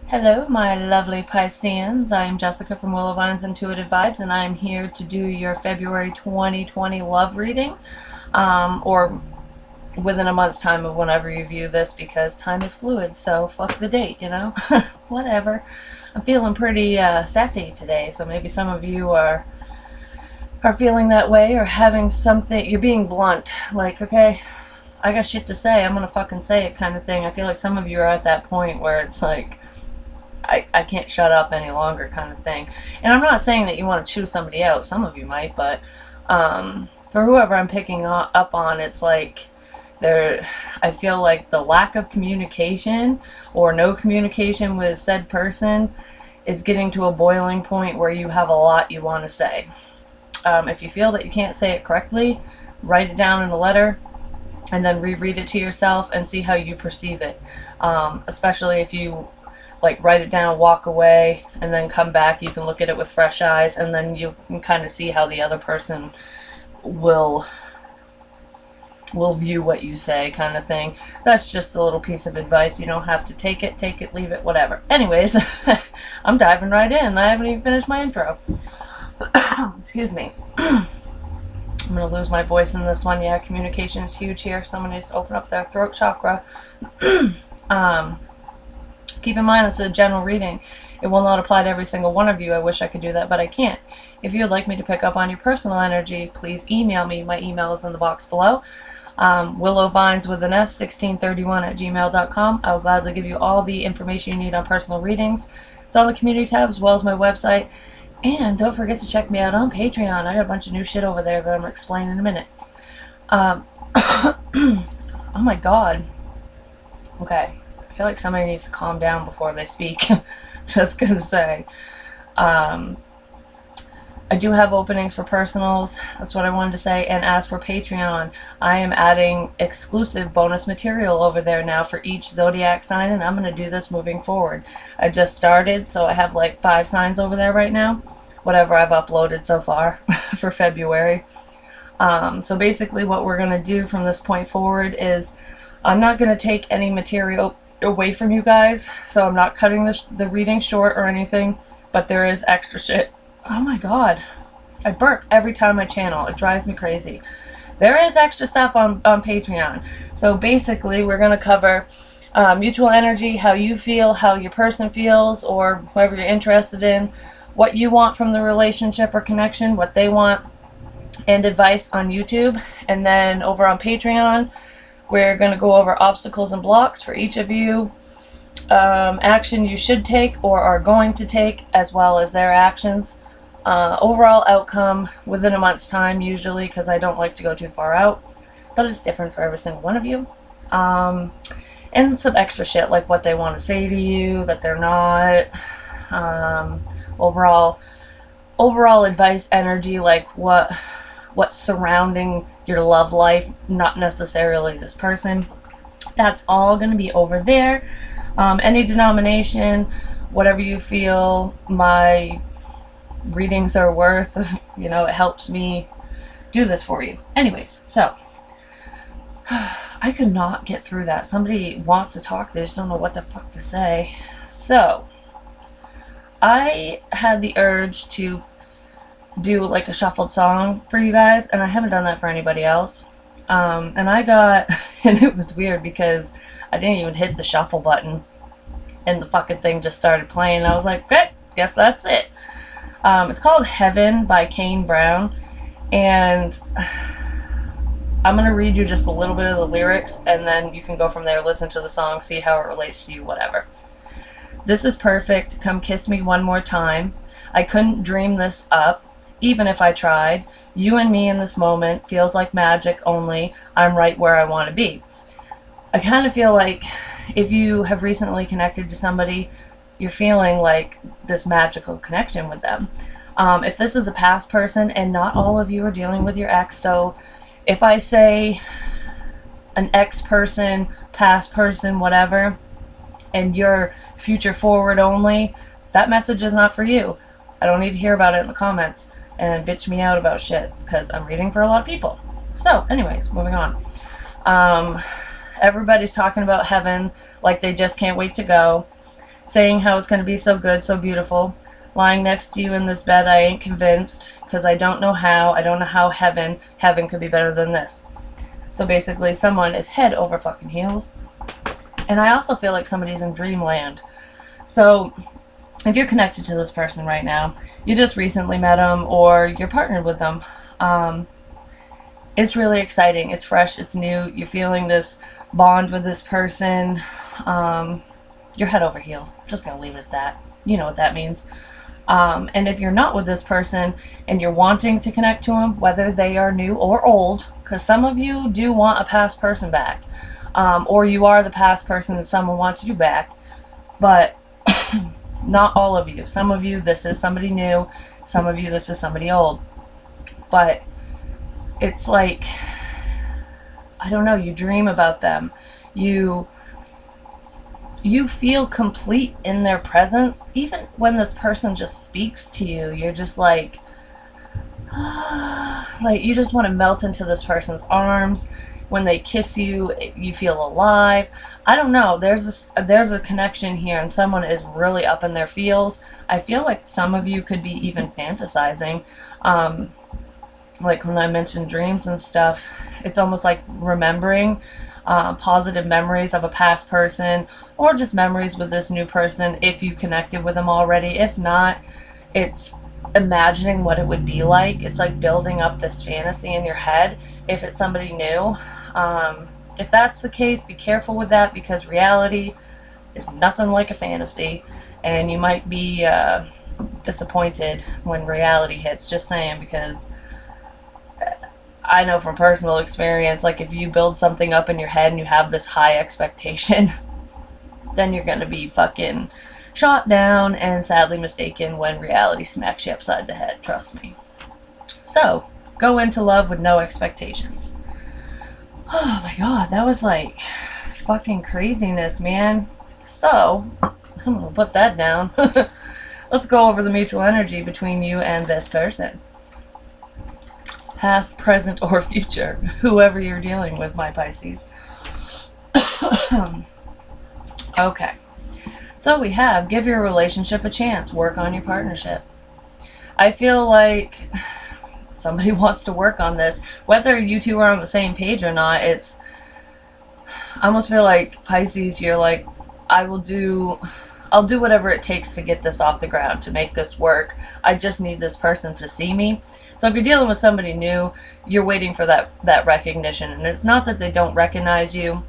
Hello, my lovely Pisceans. I'm Jessica from Willow Vine's Intuitive Vibes, and I'm here to do your February 2020 love reading, or within a month's time of whenever you view this, because time is fluid, so fuck the date, you know? Whatever. I'm feeling pretty sassy today, so maybe some of you are feeling that way, or having something, you're being blunt, like, okay, I got shit to say, I'm gonna fucking say it kind of thing. I feel like some of you are at that point where it's like, I can't shut up any longer kind of thing. And I'm not saying that you want to chew somebody out. Some of you might, but for whoever I'm picking up on, it's like I feel like the lack of communication or no communication with said person is getting to a boiling point where you have a lot you want to say. If you feel that you can't say it correctly, write it down in a letter and then reread it to yourself and see how you perceive it. Especially if you like write it down, walk away, and then come back, you can look at it with fresh eyes, and then you can kind of see how the other person will view what you say, kind of thing. That's just a little piece of advice. You don't have to take it, leave it, whatever. Anyways, I'm diving right in. I haven't even finished my intro. Excuse me. I'm gonna lose my voice in this one. Yeah, communication is huge here. Someone needs to open up their throat chakra. Keep in mind, it's a general reading. It will not apply to every single one of you. I wish I could do that, but I can't. If you would like me to pick up on your personal energy, please email me. My email is in the box below. Willowvines with an S 1631@gmail.com. I'll gladly give you all the information you need on personal readings. It's on the community tab as well as my website. And don't forget to check me out on Patreon. I got a bunch of new shit over there that I'm going to explain in a minute. Oh my god. Okay. I feel like somebody needs to calm down before they speak. Just gonna say. I do have openings for personals. That's what I wanted to say. And as for Patreon, I am adding exclusive bonus material over there now for each zodiac sign, and I'm going to do this moving forward. I just started, so I have like 5 signs over there right now. Whatever I've uploaded so far for February. So basically what we're going to do from this point forward is I'm not going to take any material away from you guys, so I'm not cutting the reading short or anything, but there is extra shit. Oh my god, I burp every time I channel. It drives me crazy. There is extra stuff on Patreon. So basically we're going to cover mutual energy, how you feel, how your person feels, or whoever you're interested in, what you want from the relationship or connection, what they want, and advice on YouTube. And then over on Patreon, we're going to go over obstacles and blocks for each of you, action you should take or are going to take, as well as their actions, overall outcome within a month's time usually, because I don't like to go too far out, but it's different for every single one of you, and some extra shit like what they want to say to you that they're not, overall advice, energy, like what's surrounding your love life, not necessarily this person. That's all going to be over there. Any denomination, whatever you feel my readings are worth, you know, it helps me do this for you. Anyways, so I could not get through that. Somebody wants to talk, they just don't know what the fuck to say. So I had the urge to do like a shuffled song for you guys, and I haven't done that for anybody else. And I got, and it was weird because I didn't even hit the shuffle button and the fucking thing just started playing. I was like, okay, guess that's it. It's called Heaven by Kane Brown, and I'm going to read you just a little bit of the lyrics, and then you can go from there, listen to the song, see how it relates to you, whatever. This is perfect, come kiss me one more time. I couldn't dream this up, even if I tried. You and me in this moment feels like magic, only I'm right where I want to be. I kind of feel like if you have recently connected to somebody, you're feeling like this magical connection with them. If this is a past person, and not all of you are dealing with your ex, so if I say an ex person, past person, whatever, and you're future forward only, that message is not for you. I don't need to hear about it in the comments and bitch me out about shit, because I'm reading for a lot of people. So anyways, moving on. Everybody's talking about heaven like they just can't wait to go. saying how it's going to be so good, so beautiful. Lying next to you in this bed, I ain't convinced, because I don't know how heaven could be better than this. So basically, someone is head over fucking heels. And I also feel like somebody's in dreamland. So if you're connected to this person right now, you just recently met them or you're partnered with them, it's really exciting. It's fresh. It's new. You're feeling this bond with this person. You're head over heels. Just going to leave it at that. You know what that means. And if you're not with this person and you're wanting to connect to them, whether they are new or old, because some of you do want a past person back, or you are the past person that someone wants you back, but not all of you. Some of you, this is somebody new. Some of you, this is somebody old. But it's like, I don't know, you dream about them. You feel complete in their presence. Even when this person just speaks to you, you're just like you just want to melt into this person's arms. When they kiss you, you feel alive. I don't know, there's a connection here, and someone is really up in their feels. I feel like some of you could be even fantasizing. Like when I mentioned dreams and stuff, it's almost like remembering positive memories of a past person, or just memories with this new person if you connected with them already. If not, it's imagining what it would be like. It's like building up this fantasy in your head if it's somebody new. If that's the case, be careful with that, because reality is nothing like a fantasy, and you might be disappointed when reality hits. Just saying, because I know from personal experience, like if you build something up in your head and you have this high expectation, then you're going to be fucking shot down and sadly mistaken when reality smacks you upside the head. Trust me. So, go into love with no expectations. Oh my god, that was like fucking craziness, man. So, I'm going to put that down. Let's go over the mutual energy between you and this person. Past, present, or future. Whoever you're dealing with, my Pisces. Okay. So we have, give your relationship a chance. Work on your partnership. I feel like somebody wants to work on this. Whether you two are on the same page or not, I almost feel like, Pisces, you're like, I'll do whatever it takes to get this off the ground, to make this work. I just need this person to see me. So if you're dealing with somebody new, you're waiting for that recognition. And it's not that they don't recognize you,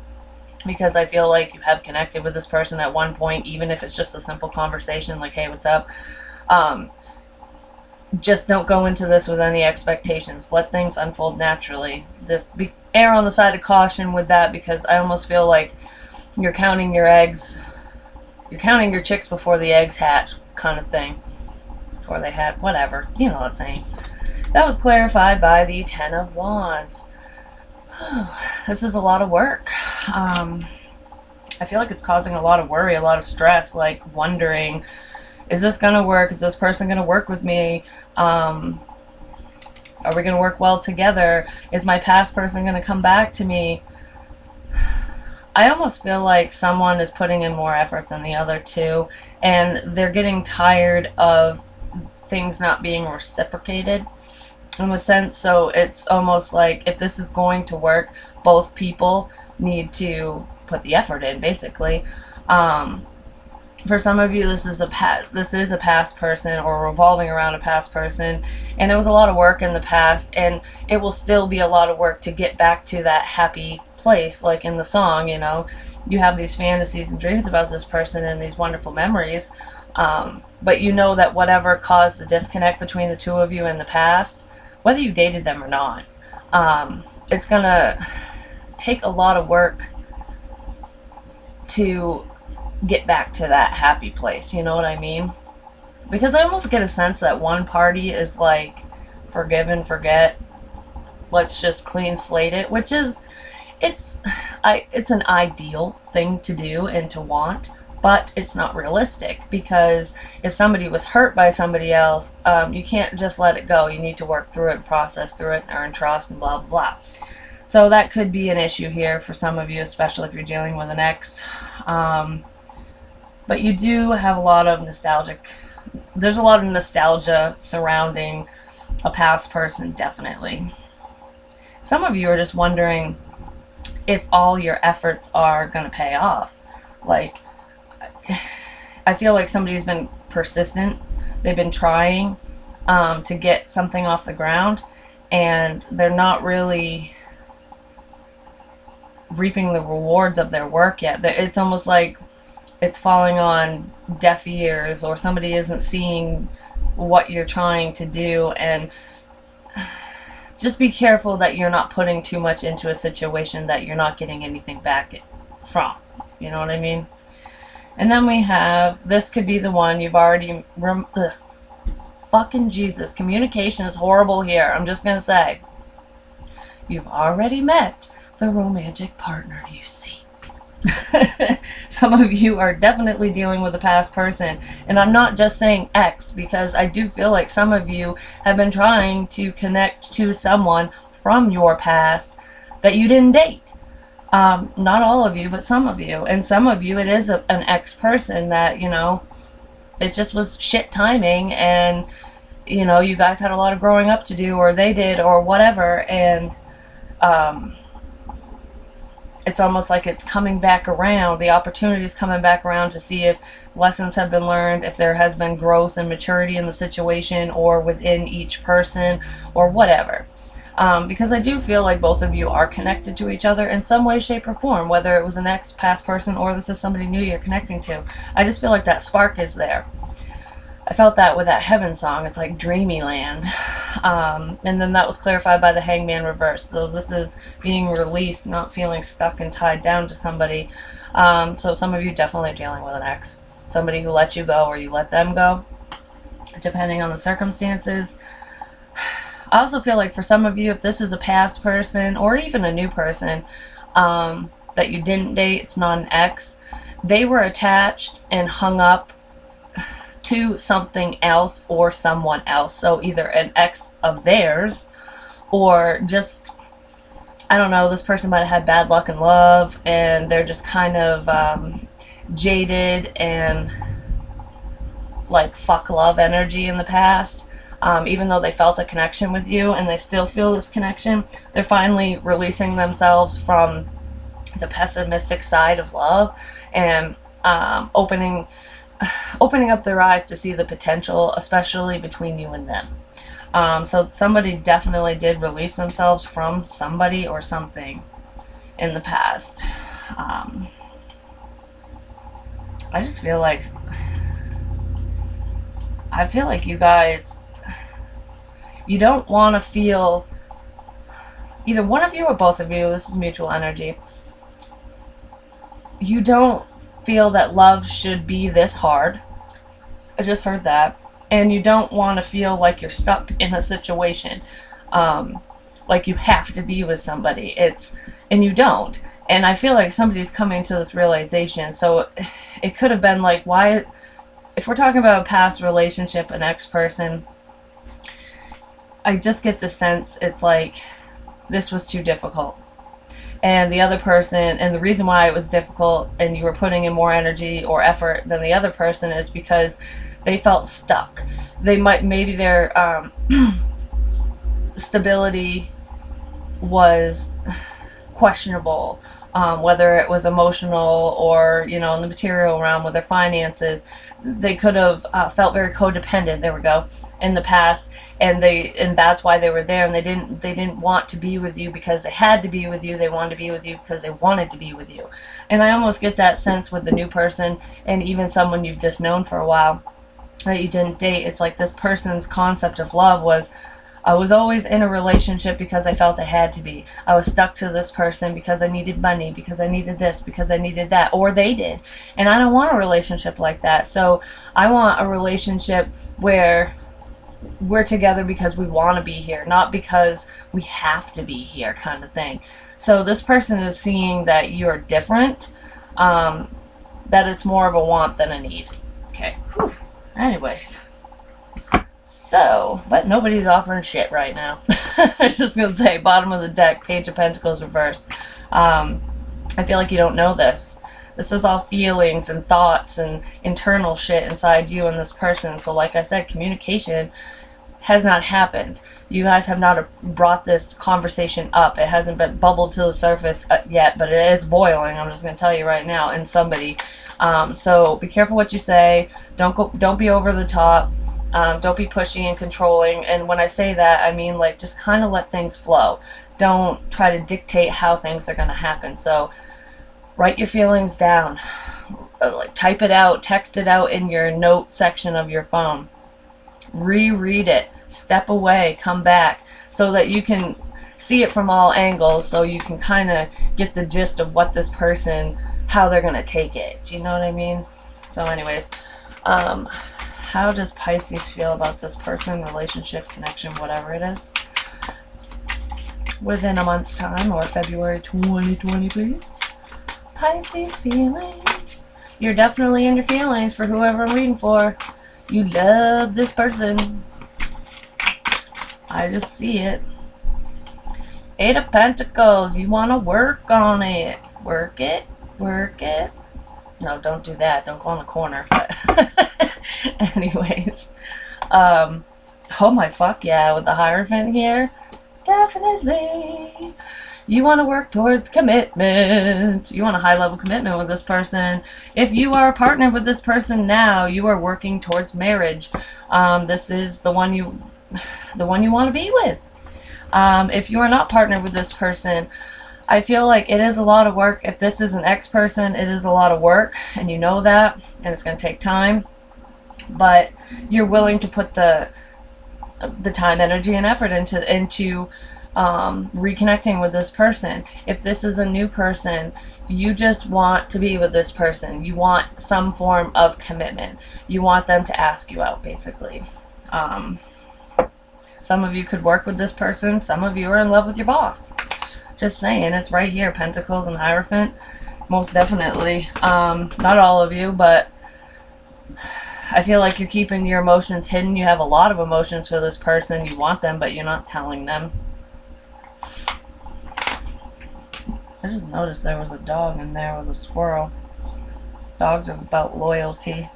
because I feel like you have connected with this person at one point, even if it's just a simple conversation like, hey, what's up? Just don't go into this with any expectations. Let things unfold naturally. Just err on the side of caution with that, because I almost feel like you're counting your eggs. You're counting your chicks before the eggs hatch, kind of thing. Before they hatch, whatever. You know what I'm saying. That was clarified by the Ten of Wands. This is a lot of work. I feel like it's causing a lot of worry, a lot of stress, like wondering, is this going to work? Is this person going to work with me? Are we going to work well together? Is my past person going to come back to me? I almost feel like someone is putting in more effort than the other two, and they're getting tired of things not being reciprocated in a sense. So it's almost like, if this is going to work, both people need to put the effort in, basically. For some of you, this is a past person, or revolving around a past person, and it was a lot of work in the past, and it will still be a lot of work to get back to that happy place. Like in the song, you know, you have these fantasies and dreams about this person and these wonderful memories, but you know that whatever caused the disconnect between the two of you in the past, whether you dated them or not, it's gonna take a lot of work to get back to that happy place. You know what I mean? Because I almost get a sense that one party is like, forgive and forget, let's just clean slate it, which is, it's an ideal thing to do and to want, but it's not realistic, because if somebody was hurt by somebody else, you can't just let it go. You need to work through it, process through it, and earn trust, and blah blah blah. So that could be an issue here for some of you, especially if you're dealing with an ex. But you do have a lot of there's a lot of nostalgia surrounding a past person, definitely. Some of you are just wondering if all your efforts are going to pay off. Like, I feel like somebody's been persistent. They've been trying to get something off the ground, and they're not really reaping the rewards of their work yet. It's almost like it's falling on deaf ears, or somebody isn't seeing what you're trying to do. And just be careful that you're not putting too much into a situation that you're not getting anything back from. You know what I mean? And then we have, this could be the one you've already, fucking Jesus, communication is horrible here. I'm just going to say, you've already met the romantic partner you seek. Some of you are definitely dealing with a past person, and I'm not just saying ex, because I do feel like some of you have been trying to connect to someone from your past that you didn't date. Not all of you, but some of you. And some of you, it is an ex person that, you know, it just was shit timing, and, you know, you guys had a lot of growing up to do, or they did, or whatever, and it's almost like it's coming back around. The opportunity is coming back around to see if lessons have been learned, if there has been growth and maturity in the situation, or within each person, or whatever. Because I do feel like both of you are connected to each other in some way, shape, or form, whether it was an ex, past person, or this is somebody new you're connecting to. I just feel like that spark is there. I felt that with that Heaven song. It's like dreamy land. And then that was clarified by the Hangman reverse. So this is being released, not feeling stuck and tied down to somebody. So some of you definitely are dealing with an ex. Somebody who let you go, or you let them go, depending on the circumstances. I also feel like for some of you, if this is a past person or even a new person that you didn't date, it's not an ex, they were attached and hung up to something else or someone else. So either an ex of theirs, or just, I don't know, this person might have had bad luck in love, and they're just kind of jaded and like fuck love energy in the past. Even though they felt a connection with you, and they still feel this connection, they're finally releasing themselves from the pessimistic side of love, and opening up their eyes to see the potential, especially between you and them. So somebody definitely did release themselves from somebody or something in the past. I just feel like, you guys, you don't want to feel, either one of you or both of you, this is mutual energy, you don't feel that love should be this hard. I just heard that. And you don't want to feel like you're stuck in a situation, like you have to be with somebody. And you don't. And I feel like somebody's coming to this realization. So it could have been like, why, if we're talking about a past relationship, an ex-person, I just get the sense it's like, this was too difficult. And the other person, and the reason why it was difficult and you were putting in more energy or effort than the other person, is because they felt stuck. Maybe their stability was questionable, whether it was emotional or, you know, in the material realm with their finances. They could have felt very codependent, there we go, in the past, and that's why they were there, and they didn't want to be with you because they had to be with you. They wanted to be with you because they wanted to be with you. And I almost get that sense with the new person, and even someone you've just known for a while that you didn't date. It's like this person's concept of love was, I was always in a relationship because I felt I had to be. I was stuck to this person because I needed money, because I needed this, because I needed that, or they did. And I don't want a relationship like that. So I want a relationship where we're together because we want to be here, not because we have to be here, kind of thing. So this person is seeing that you're different, that it's more of a want than a need. Okay. Whew. Anyways. So, but nobody's offering shit right now. I'm just going to say, bottom of the deck, Page of Pentacles reversed. I feel like you don't know this. This is all feelings and thoughts and internal shit inside you and this person. So like I said, communication has not happened. You guys have not brought this conversation up. It hasn't been bubbled to the surface yet, but it is boiling. I'm just going to tell you right now in somebody. So be careful what you say. Don't be over the top. Don't be pushy and controlling. And when I say that, I mean like just kind of let things flow. Don't try to dictate how things are going to happen. So write your feelings down. Like type it out, text it out in your note section of your phone. Reread it, step away, come back, so that you can see it from all angles, so you can kind of get the gist of what this person, how they're going to take it. Do you know what I mean? So anyways, how does Pisces feel about this person, relationship, connection, whatever it is, within a month's time, or February 2020, please? Pisces feelings. You're definitely in your feelings for whoever I'm reading for. You love this person. I just see it. 8 of Pentacles. You want to work on it. Work it. Work it. No, don't do that. Don't go in the corner. But anyways. Oh my fuck yeah. With the Hierophant here. Definitely. You want to work towards commitment. You want a high-level commitment with this person. If you are a partner with this person now, you are working towards marriage. This is the one you want to be with. If you are not partnered with this person, I feel like it is a lot of work. If this is an ex-person, it is a lot of work, and you know that, and it's going to take time. But you're willing to put the time, energy, and effort into reconnecting with this person. If this is a new person, you just want to be with this person. You want some form of commitment. You want them to ask you out, basically. Some of you could work with this person. Some of you are in love with your boss. Just saying, it's right here, Pentacles and Hierophant. Most definitely. Not all of you, but I feel like you're keeping your emotions hidden. You have a lot of emotions for this person. You want them, but you're not telling them. I just noticed there was a dog in there with a squirrel. Dogs are about loyalty.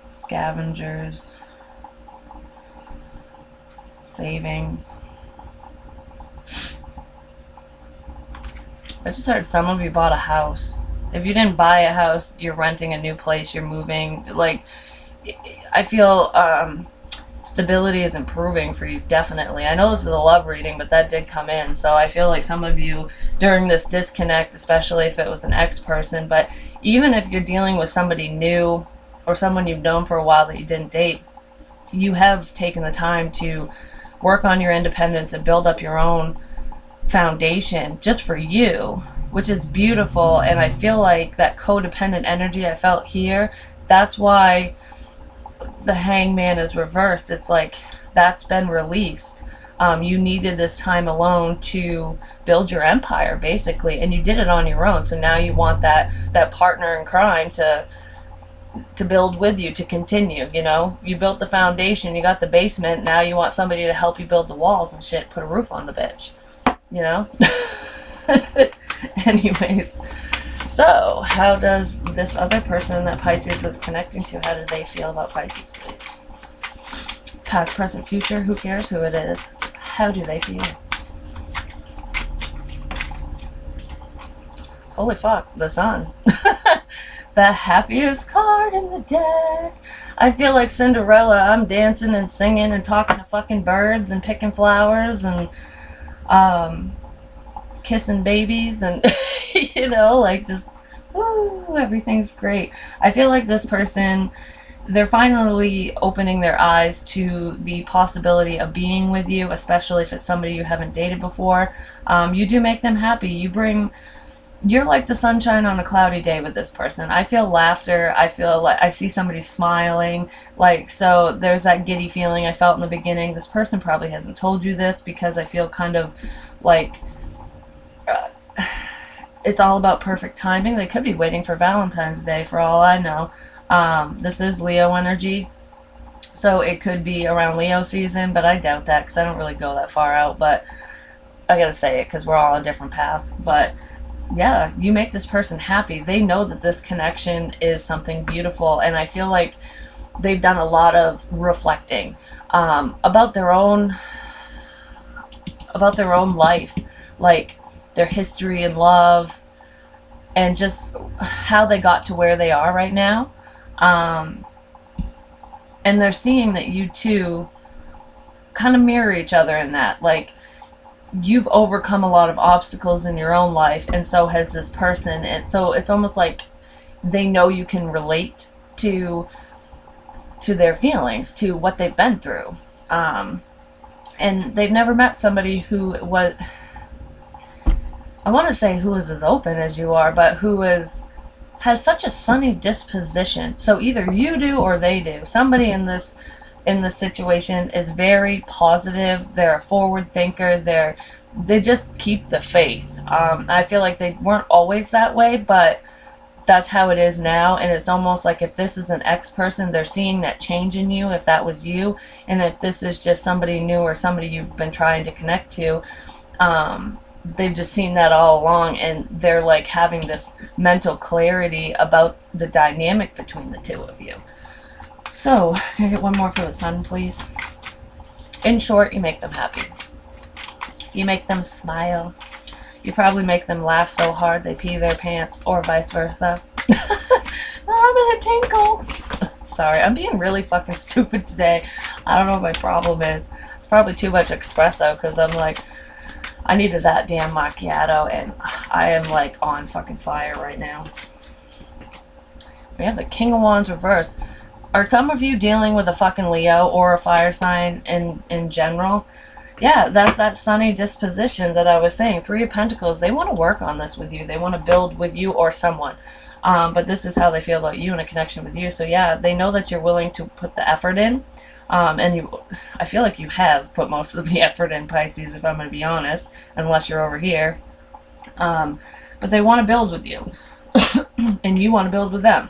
Scavengers. Savings. I just heard some of you bought a house. If you didn't buy a house, you're renting a new place, you're moving. Like, I feel stability is improving for you, definitely. I know this is a love reading, but that did come in. So I feel like some of you, during this disconnect, especially if it was an ex-person, but even if you're dealing with somebody new or someone you've known for a while that you didn't date, you have taken the time to work on your independence and build up your own foundation just for you, which is beautiful. And I feel like that codependent energy I felt here, that's why the Hangman is reversed. It's like that's been released. You needed this time alone to build your empire, basically, and you did it on your own. So now you want that partner in crime to build with you, to continue. You know, you built the foundation, you got the basement, now you want somebody to help you build the walls and shit, put a roof on the bitch, you know. Anyways, so how does this other person that Pisces is connecting to, how do they feel about Pisces, please? Past, present, future, who cares who it is? How do they feel? Holy fuck, the Sun. The happiest card in the deck. I feel like Cinderella. I'm dancing and singing and talking to fucking birds and picking flowers and kissing babies and you know, like just woo, everything's great. I feel like this person, they're finally opening their eyes to the possibility of being with you, especially if it's somebody you haven't dated before. You do make them happy. You're like the sunshine on a cloudy day with this person. I feel laughter. I feel like I see somebody smiling. Like, so there's that giddy feeling I felt in the beginning. This person probably hasn't told you this because I feel kind of like it's all about perfect timing. They could be waiting for Valentine's Day for all I know. This is Leo energy. So it could be around Leo season, but I doubt that because I don't really go that far out. But I gotta say it because we're all on different paths. But yeah, you make this person happy. They know that this connection is something beautiful, and I feel like they've done a lot of reflecting about their own life, like their history and love, and just how they got to where they are right now. Um, and they're seeing that you two kind of mirror each other in that. Like, you've overcome a lot of obstacles in your own life, and so has this person. And so it's almost like they know you can relate to their feelings, to what they've been through. And they've never met somebody who was, I want to say who is as open as you are, but who has such a sunny disposition. So either you do or they do. Somebody in this situation is very positive. They're a forward thinker. They just keep the faith. I feel like they weren't always that way, but that's how it is now. And it's almost like if this is an ex-person, they're seeing that change in you, if that was you. And if this is just somebody new or somebody you've been trying to connect to, they've just seen that all along, and they're like having this mental clarity about the dynamic between the two of you. So, can I get one more for the sun, please? In short, you make them happy. You make them smile. You probably make them laugh so hard they pee their pants, or vice versa. I'm gonna tinkle. Sorry, I'm being really fucking stupid today. I don't know what my problem is. It's probably too much espresso, because I'm like, I needed that damn macchiato, and I am like on fucking fire right now. We have the King of Wands reversed. Are some of you dealing with a fucking Leo or a fire sign in general? Yeah, that's that sunny disposition that I was saying. Three of Pentacles, they want to work on this with you. They want to build with you or someone. But this is how they feel about you and a connection with you. So yeah, they know that you're willing to put the effort in. And I feel like you have put most of the effort in, Pisces, if I'm going to be honest, unless you're over here. But they want to build with you, and you want to build with them.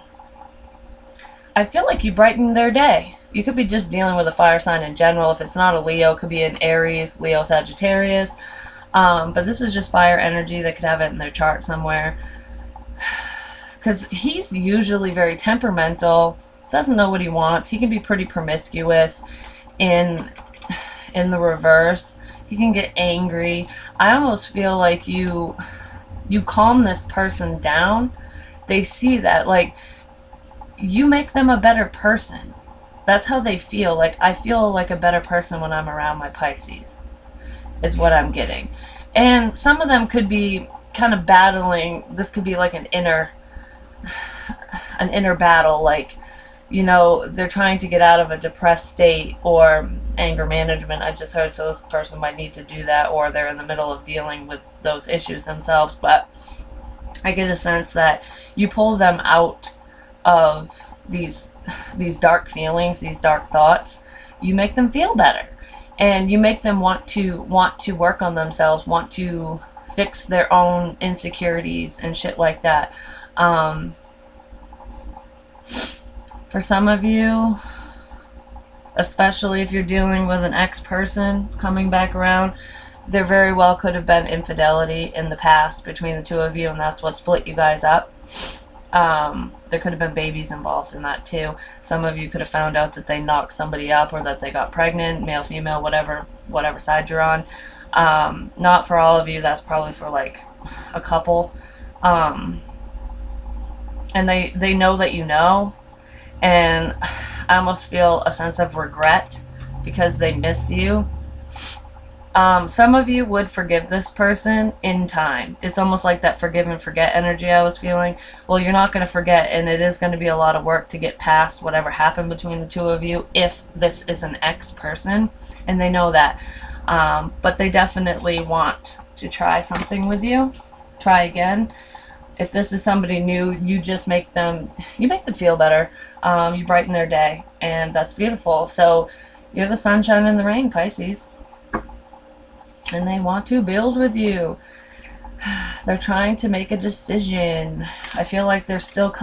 I feel like you brighten their day. You could be just dealing with a fire sign in general. If it's not a Leo, it could be an Aries, Leo, Sagittarius. But this is just fire energy. They could have it in their chart somewhere. Because he's usually very temperamental, doesn't know what he wants. He can be pretty promiscuous in the reverse. He can get angry. I almost feel like you calm this person down. They see that, like, you make them a better person. That's how they feel. Like, I feel like a better person when I'm around my Pisces, is what I'm getting. And some of them could be kind of battling. This could be like an inner battle, like, you know, they're trying to get out of a depressed state or anger management. I just heard, so this person might need to do that, or they're in the middle of dealing with those issues themselves. But I get a sense that you pull them out of these dark feelings, these dark thoughts. You make them feel better, and you make them want to work on themselves, want to fix their own insecurities and shit like that. For some of you, especially if you're dealing with an ex-person coming back around, there very well could have been infidelity in the past between the two of you, and that's what split you guys up. There could have been babies involved in that too. Some of you could have found out that they knocked somebody up, or that they got pregnant, male, female, whatever side you're on. Not for all of you. That's probably for like a couple. And they know that you know. And I almost feel a sense of regret because they miss you. Some of you would forgive this person in time. It's almost like that forgive and forget energy I was feeling. Well, you're not going to forget, and it is going to be a lot of work to get past whatever happened between the two of you if this is an ex-person, and they know that. But they definitely want to try something with you. Try again. If this is somebody new, you just make them feel better. You brighten their day, and that's beautiful. So you're the sunshine and the rain, Pisces. And they want to build with you. They're trying to make a decision. I feel like they're still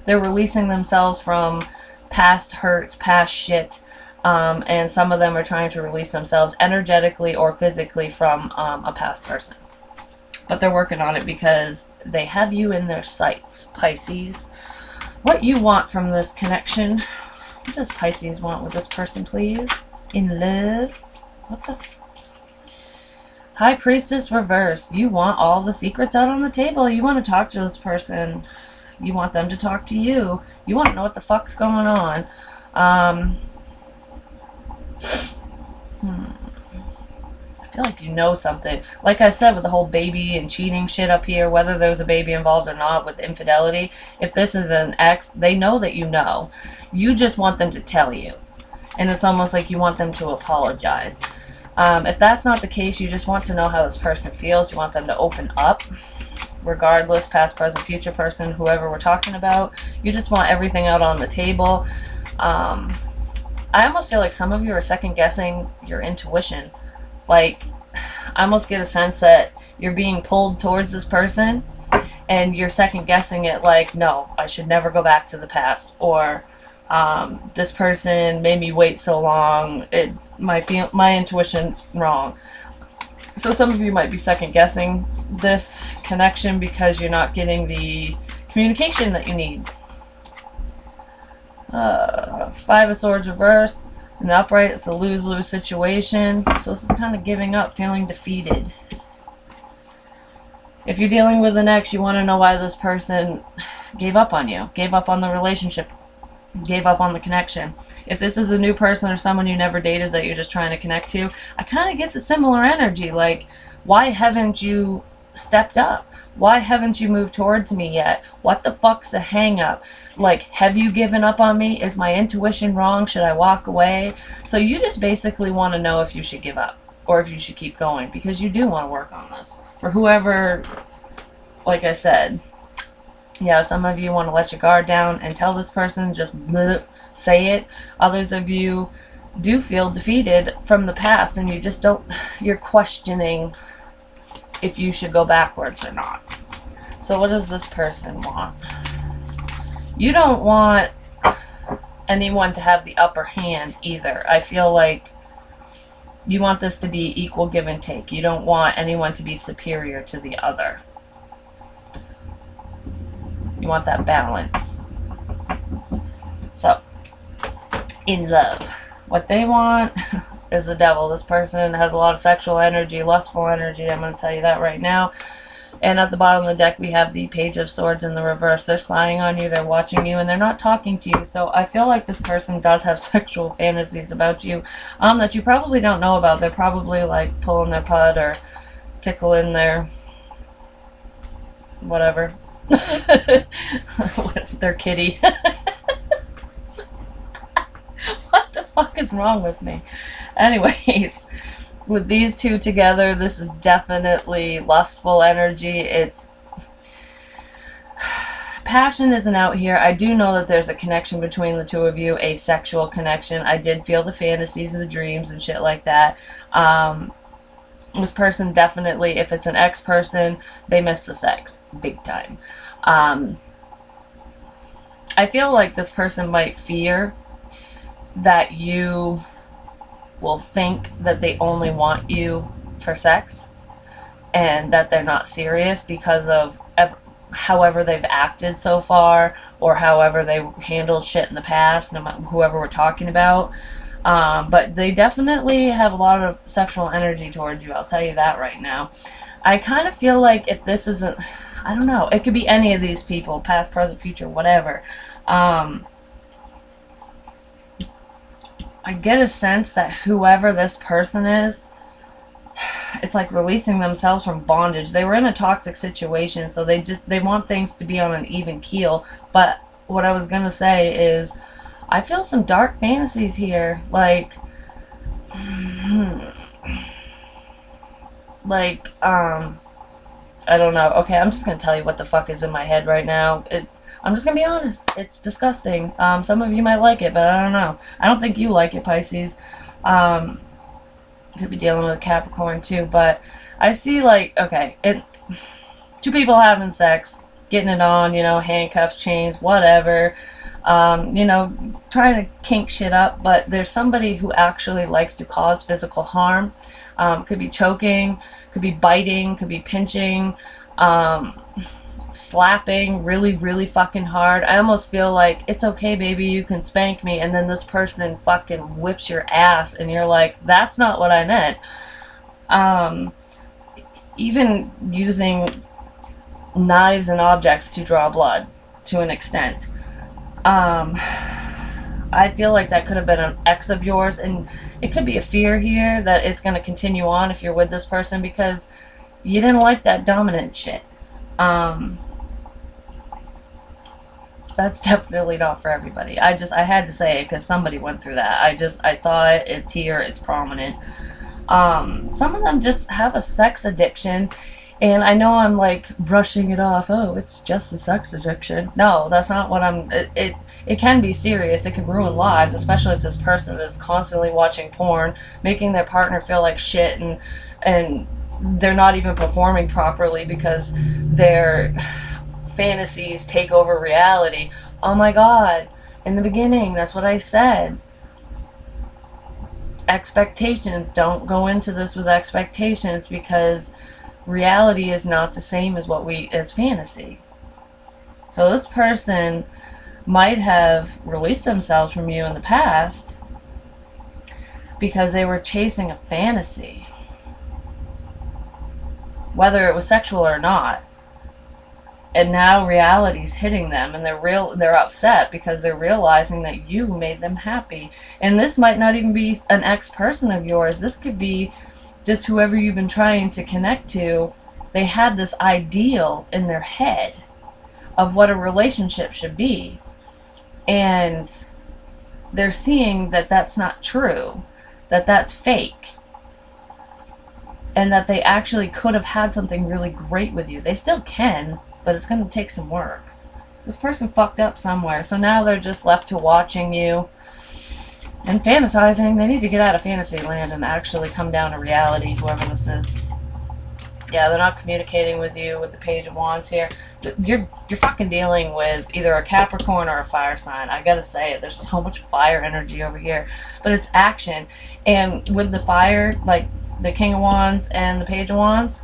they're releasing themselves from past hurts, past shit. And some of them are trying to release themselves energetically or physically from a past person. But they're working on it because they have you in their sights, Pisces. What you want from this connection? What does Pisces want with this person, please? In love? What the? High Priestess reversed. You want all the secrets out on the table. You want to talk to this person. You want them to talk to you. You want to know what the fuck's going on. I feel like you know something. Like I said, with the whole baby and cheating shit up here, whether there's a baby involved or not with infidelity, if this is an ex, they know that you know. You just want them to tell you. And it's almost like you want them to apologize. If that's not the case, you just want to know how this person feels. You want them to open up, regardless, past, present, future person, whoever we're talking about. You just want everything out on the table. I almost feel like some of you are second guessing your intuition. Like, I almost get a sense that you're being pulled towards this person and you're second guessing it, like, no, I should never go back to the past, or this person made me wait so long, my intuition's wrong. So some of you might be second guessing this connection because you're not getting the communication that you need. Five of Swords reversed. In the upright, it's a lose-lose situation. So this is kind of giving up, feeling defeated. If you're dealing with an ex, you want to know why this person gave up on you, gave up on the relationship, gave up on the connection. If this is a new person or someone you never dated that you're just trying to connect to, I kind of get the similar energy. Like, why haven't you stepped up? Why haven't you moved towards me yet? What the fuck's the hang up? Like, have you given up on me? Is my intuition wrong? Should I walk away? So you just basically want to know if you should give up or if you should keep going, because you do want to work on this. For whoever, like I said, yeah, some of you want to let your guard down and tell this person, just bleh, say it. Others of you do feel defeated from the past and you just don't, you're questioning if you should go backwards or not. So what does this person want? You don't want anyone to have the upper hand either. I feel like you want this to be equal give and take. You don't want anyone to be superior to the other. You want that balance. So, in love, what they want is the devil. This person has a lot of sexual energy, lustful energy. I'm going to tell you that right now. And at the bottom of the deck, we have the Page of Swords in the reverse. They're spying on you, they're watching you, and they're not talking to you. So I feel like this person does have sexual fantasies about you that you probably don't know about. They're probably like pulling their pud or tickling their whatever. Their kitty. What the fuck is wrong with me? Anyways, with these two together, this is definitely lustful energy. It's passion isn't out here. I do know that there's a connection between the two of you, a sexual connection. I did feel the fantasies and the dreams and shit like that. This person definitely, if it's an ex-person, they miss the sex big time. I feel like this person might fear that you will think that they only want you for sex and that they're not serious because of however they've acted so far or however they handled shit in the past, no matter whoever we're talking about. But they definitely have a lot of sexual energy towards you, I'll tell you that right now. I kind of feel like if this isn't, I don't know, it could be any of these people, past, present, future, whatever. I get a sense that whoever this person is, it's like releasing themselves from bondage. They were in a toxic situation, so they want things to be on an even keel. But what I was gonna say is, I feel some dark fantasies here, like I don't know. Okay, I'm just gonna tell you what the fuck is in my head right now. I'm just gonna be honest. It's disgusting. Some of you might like it, but I don't know. I don't think you like it, Pisces. Could be dealing with a Capricorn too, but I see like, okay, two people having sex, getting it on, handcuffs, chains, whatever, trying to kink shit up, but there's somebody who actually likes to cause physical harm. Could be choking, could be biting, could be pinching, slapping really, really fucking hard. I almost feel like, it's okay, baby, you can spank me, and then this person fucking whips your ass, and you're like, that's not what I meant. Even using knives and objects to draw blood to an extent. I feel like that could have been an ex of yours, and it could be a fear here that it's going to continue on if you're with this person because you didn't like that dominant shit. That's definitely not for everybody. I had to say it because somebody went through that. I saw it, it's here, it's prominent. Some of them just have a sex addiction, and I know I'm like brushing it off. Oh, it's just a sex addiction. No, that's not what it can be serious. It can ruin lives, especially if this person is constantly watching porn, making their partner feel like shit, and they're not even performing properly because their fantasies take over reality. Oh my god. In the beginning, that's what I said. Expectations. Don't go into this with expectations because reality is not the same as fantasy. So this person might have released themselves from you in the past because they were chasing a fantasy, whether it was sexual or not. And now reality's hitting them, and they're upset because they're realizing that you made them happy. And this might not even be an ex-person of yours. This could be just whoever you've been trying to connect to. They had this ideal in their head of what a relationship should be. And they're seeing that that's not true, that that's fake, and that they actually could have had something really great with you. They still can, but it's going to take some work. This person fucked up somewhere, so now they're just left to watching you and fantasizing. They need to get out of fantasy land and actually come down to reality, whoever this is. Yeah, they're not communicating with you with the Page of Wands here. You're fucking dealing with either a Capricorn or a fire sign. I gotta say it. There's so much fire energy over here. But it's action. And with the fire, like the King of Wands and the Page of Wands,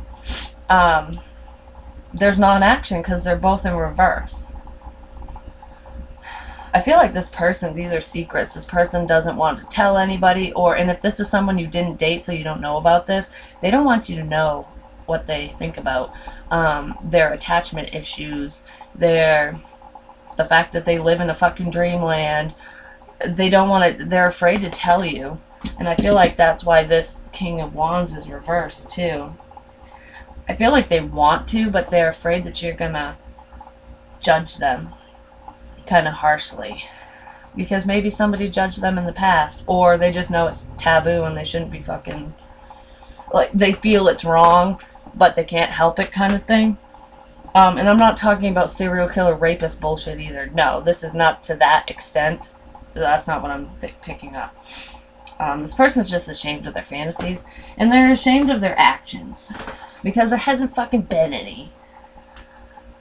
there's non-action because they're both in reverse. I feel like this person, these are secrets. This person doesn't want to tell anybody, and if this is someone you didn't date so you don't know about this, they don't want you to know what they think about their attachment issues, the fact that they live in a fucking dreamland. They're afraid to tell you. And I feel like that's why this King of Wands is reversed too. I feel like they want to, but they're afraid that you're gonna judge them kind of harshly. Because maybe somebody judged them in the past, or they just know it's taboo and they shouldn't be fucking, like, they feel it's wrong, but they can't help it kind of thing. And I'm not talking about serial killer rapist bullshit either. No, this is not to that extent. That's not what I'm picking up. This person's just ashamed of their fantasies, and they're ashamed of their actions. Because there hasn't fucking been any.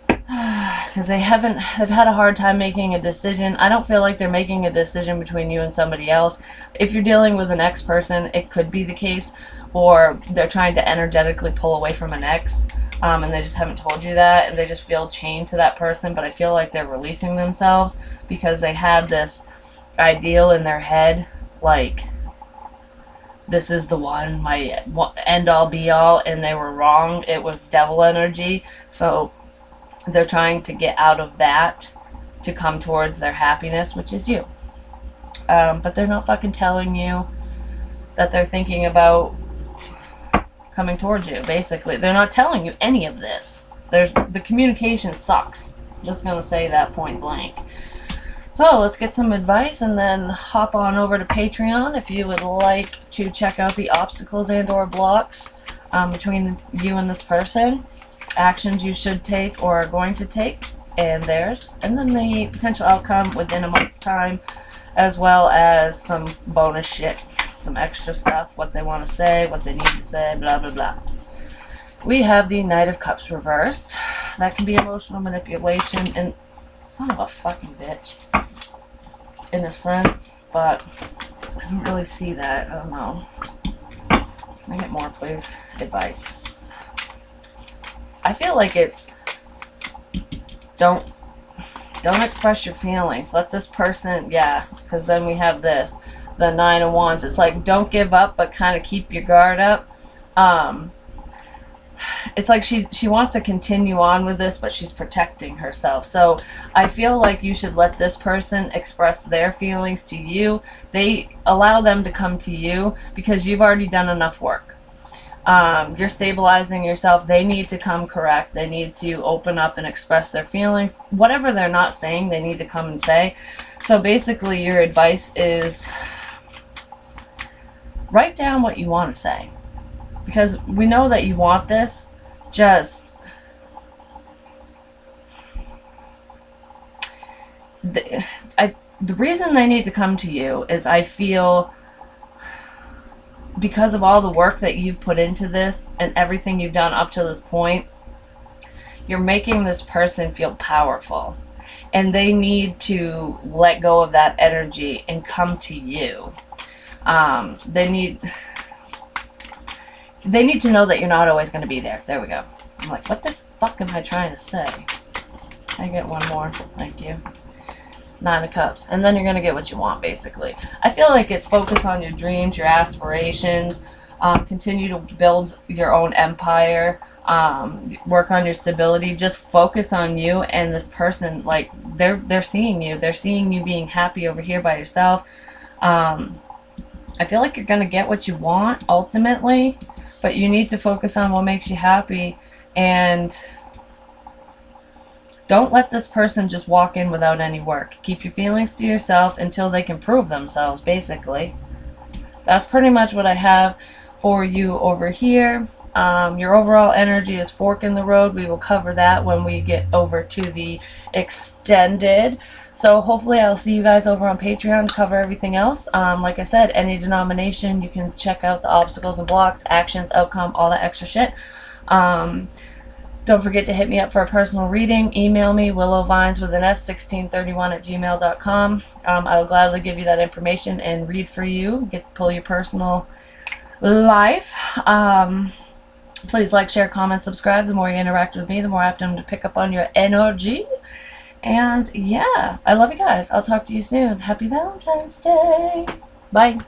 Because they've had a hard time making a decision. I don't feel like they're making a decision between you and somebody else. If you're dealing with an ex-person, it could be the case. Or they're trying to energetically pull away from an ex, and they just haven't told you that, and they just feel chained to that person. But I feel like they're releasing themselves because they had this ideal in their head, like, this is the one, my end-all be-all, and they were wrong. It was devil energy. So they're trying to get out of that to come towards their happiness, which is you. But they're not fucking telling you that they're thinking about coming towards you, basically. They're not telling you any of this. The communication sucks. Just gonna say that point blank. So let's get some advice and then hop on over to Patreon if you would like to check out the obstacles and or blocks between you and this person, actions you should take or are going to take, and theirs, and then the potential outcome within a month's time, as well as some bonus shit, some extra stuff, what they want to say, what they need to say, blah blah blah. We have the Knight of Cups reversed. That can be emotional manipulation, and son of a fucking bitch, in a sense, but I don't really see that. I don't know. Can I get more, please? Advice. I feel like it's don't express your feelings. Let this person, yeah, because then we have this, the 9 of Wands. It's like, don't give up, but kind of keep your guard up. It's like she wants to continue on with this, but she's protecting herself. So I feel like you should let this person express their feelings to you. They allow them to come to you because you've already done enough work. You're stabilizing yourself. They need to come correct. They need to open up and express their feelings. Whatever they're not saying, they need to come and say. So basically your advice is write down what you want to say. Because we know that you want this. Just the reason they need to come to you is I feel because of all the work that you've put into this and everything you've done up to this point, you're making this person feel powerful. And they need to let go of that energy and come to you. They need to know that you're not always going to be there. There we go. I'm like, what the fuck am I trying to say? Can I get one more? Thank you. 9 of Cups. And then you're going to get what you want, basically. I feel like it's focus on your dreams, your aspirations. Continue to build your own empire. Work on your stability. Just focus on you and this person. Like, they're seeing you. They're seeing you being happy over here by yourself. I feel like you're going to get what you want, ultimately. But you need to focus on what makes you happy. And don't let this person just walk in without any work. Keep your feelings to yourself until they can prove themselves, basically. That's pretty much what I have for you over here. Your overall energy is fork in the road. We will cover that when we get over to the extended. So hopefully I'll see you guys over on Patreon to cover everything else. Like I said, any denomination, you can check out the obstacles and blocks, actions, outcome, all that extra shit. Don't forget to hit me up for a personal reading. Email me, willowvines with an s1631@gmail.com. I will gladly give you that information and read for you. Get to pull your personal life. Please like, share, comment, subscribe. The more you interact with me, the more apt I'm to pick up on your energy. And yeah, I love you guys. I'll talk to you soon. Happy Valentine's Day. Bye.